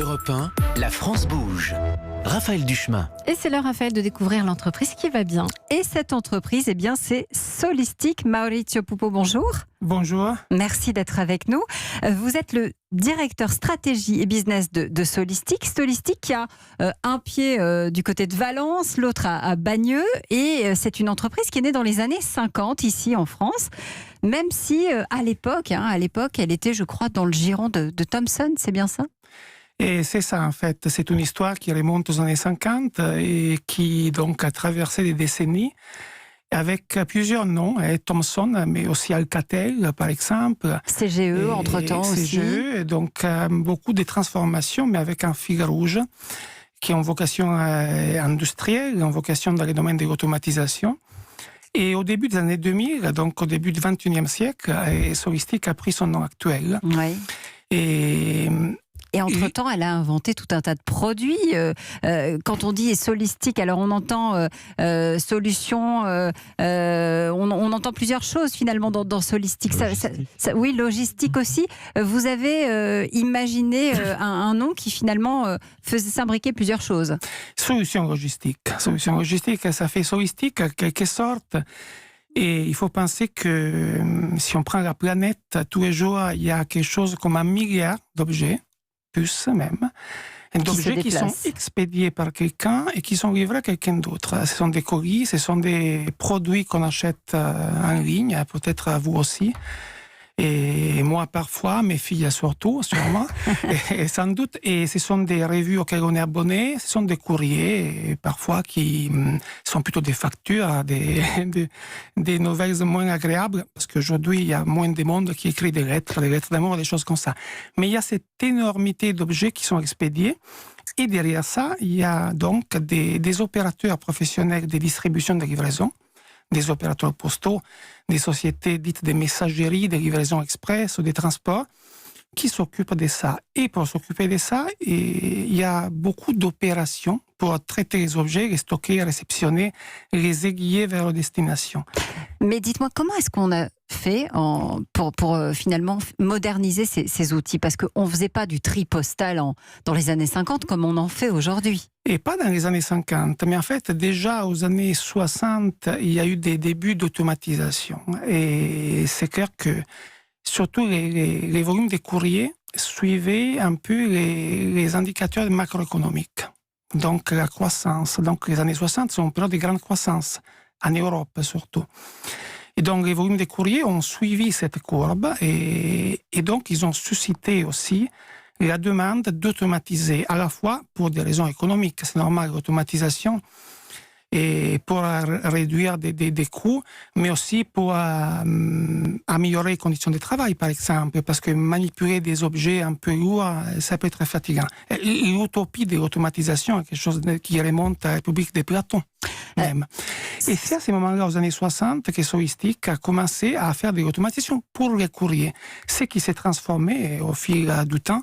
Europe 1, la France bouge. Raphaël Duchemin. Et c'est l'heure, Raphaël, de découvrir l'entreprise qui va bien. Et cette entreprise, eh bien, c'est Solistic. Maurizio Pupo, bonjour. Bonjour. Merci d'être avec nous. Vous êtes le directeur stratégie et business de Solistic. Solistic qui a un pied du côté de Valence, l'autre à Bagneux. Et c'est une entreprise qui est née dans les années 50 ici en France. Même si à l'époque, elle était, je crois, dans le giron de Thomson, c'est bien ça ? Et c'est ça, en fait. C'est une histoire qui remonte aux années 50 et qui donc a traversé des décennies avec plusieurs noms, Thomson, mais aussi Alcatel, par exemple. CGE, entre-temps aussi. CGE, donc beaucoup de transformations, mais avec un fil rouge qui ont vocation industrielle, ont vocation dans les domaines de l'automatisation. Et au début des années 2000, donc au début du XXIe siècle, Solistic a pris son nom actuel. Oui. Et entre-temps, elle a inventé tout un tas de produits. Quand on dit Solistic, alors on entend solution, on entend plusieurs choses finalement dans Solistic. Oui, logistique aussi. Vous avez imaginé un nom qui finalement faisait s'imbriquer plusieurs choses. Solution logistique. Solution logistique, ça fait Solistic en quelque sorte. Et il faut penser que si on prend la planète, tous les jours, il y a quelque chose comme 1 milliard d'objets, plus même, d'objets qui sont expédiés par quelqu'un et qui sont livrés à quelqu'un d'autre. Ce sont des colis, ce sont des produits qu'on achète en ligne, peut-être à vous aussi. Et moi, parfois, mes filles surtout, sûrement, et sans doute. Et ce sont des revues auxquelles on est abonné, ce sont des courriers, parfois qui sont plutôt des factures, des nouvelles moins agréables, parce qu'aujourd'hui, il y a moins de monde qui écrit des lettres d'amour, des choses comme ça. Mais il y a cette énormité d'objets qui sont expédiés. Et derrière ça, il y a donc des opérateurs professionnels de distribution de livraison, des opérateurs postaux, des sociétés dites de messagerie, de livraison express ou des transports, qui s'occupent de ça. Et pour s'occuper de ça, il y a beaucoup d'opérations pour traiter les objets, les stocker, réceptionner, les aiguiller vers leur destination. Mais dites-moi, comment est-ce qu'on a fait pour finalement moderniser ces outils ? Parce qu'on ne faisait pas du tri postal dans les années 50 comme on en fait aujourd'hui. Et pas dans les années 50, mais en fait, déjà aux années 60, il y a eu des débuts d'automatisation. Et c'est clair que surtout les volumes des courriers suivaient un peu les indicateurs macroéconomiques. Donc la croissance. Donc les années 60 sont une période de grande croissance, en Europe surtout. Et donc les volumes des courriers ont suivi cette courbe et donc ils ont suscité aussi la demande d'automatiser, à la fois pour des raisons économiques, c'est normal, l'automatisation, et pour réduire des coûts, mais aussi pour améliorer les conditions de travail, par exemple, parce que manipuler des objets un peu lourds, ça peut être très fatigant. L'utopie de l'automatisation est quelque chose qui remonte à la République de Platon, même. Et c'est à ces moments-là, aux années 60, que Solistic a commencé à faire de l'automatisation pour les courriers, ce qui s'est transformé au fil du temps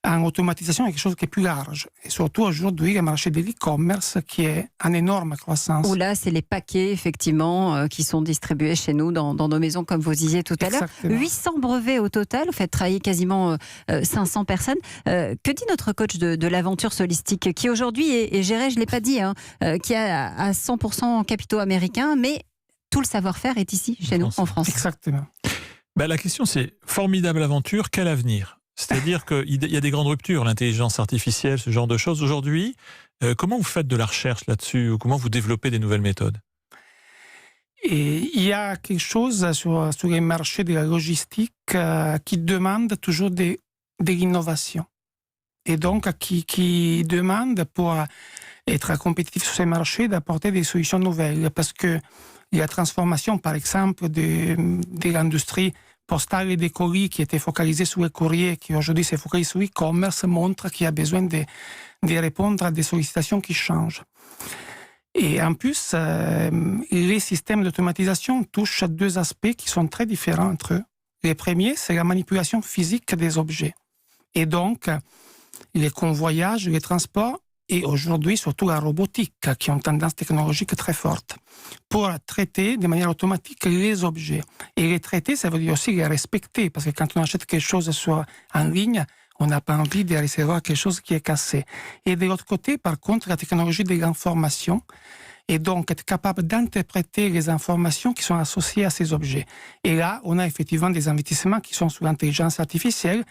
en automatisation est quelque chose qui est plus large. Et surtout aujourd'hui, le marché de l'e-commerce qui est en énorme croissance. Où là, c'est les paquets, effectivement, qui sont distribués chez nous, dans nos maisons, comme vous disiez tout à l'heure. 800 brevets au total, vous faites travailler quasiment 500 personnes. Que dit notre coach de l'aventure Solistic, qui aujourd'hui est géré, je ne l'ai pas dit, qui a à 100% capitaux américains, mais tout le savoir-faire est ici, chez nous, en France. Exactement. La question, c'est formidable aventure, quel avenir ? C'est-à-dire qu'il y a des grandes ruptures, l'intelligence artificielle, ce genre de choses. Aujourd'hui, comment vous faites de la recherche là-dessus ou comment vous développez des nouvelles méthodes ? Et il y a quelque chose sur les marchés de la logistique qui demande toujours de l'innovation. Et donc, qui demande pour être compétitif sur ces marchés d'apporter des solutions nouvelles. Parce que la transformation, par exemple, de l'industrie postale et des colis qui étaient focalisés sur le courrier, qui aujourd'hui se focalisent sur l'e-commerce, montre qu'il y a besoin de répondre à des sollicitations qui changent. Et en plus, les systèmes d'automatisation touchent à deux aspects qui sont très différents entre eux. Le premier, c'est la manipulation physique des objets. Et donc, les convoyages, les transports, et aujourd'hui surtout la robotique, qui ont une tendance technologique très forte, pour traiter de manière automatique les objets. Et les traiter, ça veut dire aussi les respecter, parce que quand on achète quelque chose en ligne, On n'a pas envie de recevoir quelque chose qui est cassé. Et de l'autre côté, par contre, la technologie de l'information, et donc être capable d'interpréter les informations qui sont associées à ces objets. Et là, on a effectivement des investissements qui sont sur l'intelligence artificielle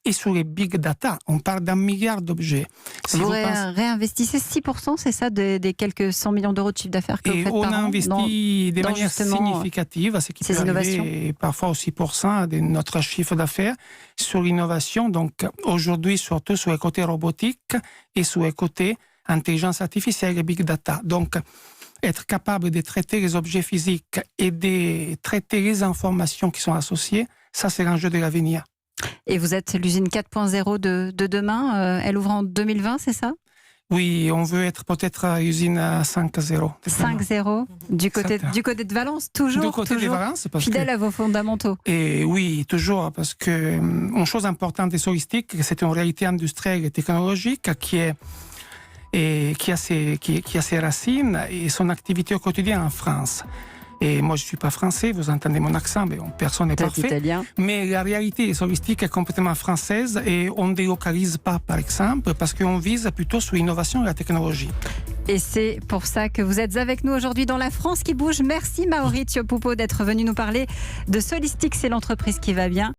et sur les big data. On parle d'1 milliard d'objets. Vous réinvestissez 6%, c'est ça, des quelques 100 millions d'euros de chiffre d'affaires que vous faites par an? Et on a investi de manière significative, ce qui peut arriver parfois au 6% de notre chiffre d'affaires, sur l'innovation. Donc aujourd'hui, surtout sur le côté robotique et sur le côté intelligence artificielle et big data. Donc, être capable de traiter les objets physiques et de traiter les informations qui sont associées, ça c'est l'enjeu de l'avenir. Et vous êtes l'usine 4.0 de demain, elle ouvre en 2020, c'est ça? Oui, on veut être peut-être à l'usine 5.0. 5.0 du côté de Valence, toujours, du côté de Valence, parce fidèle à vos fondamentaux. Et oui, toujours, parce que une chose importante de Solistic, c'est une réalité industrielle et technologique qui a ses racines et son activité au quotidien en France. Et moi, je ne suis pas français, vous entendez mon accent, mais personne n'est parfait. Italien. Mais la réalité solistique est complètement française et on ne délocalise pas, par exemple, parce qu'on vise plutôt sur l'innovation et la technologie. Et c'est pour ça que vous êtes avec nous aujourd'hui dans La France qui bouge. Merci Maurizio Pupo d'être venu nous parler de Solistic, c'est l'entreprise qui va bien.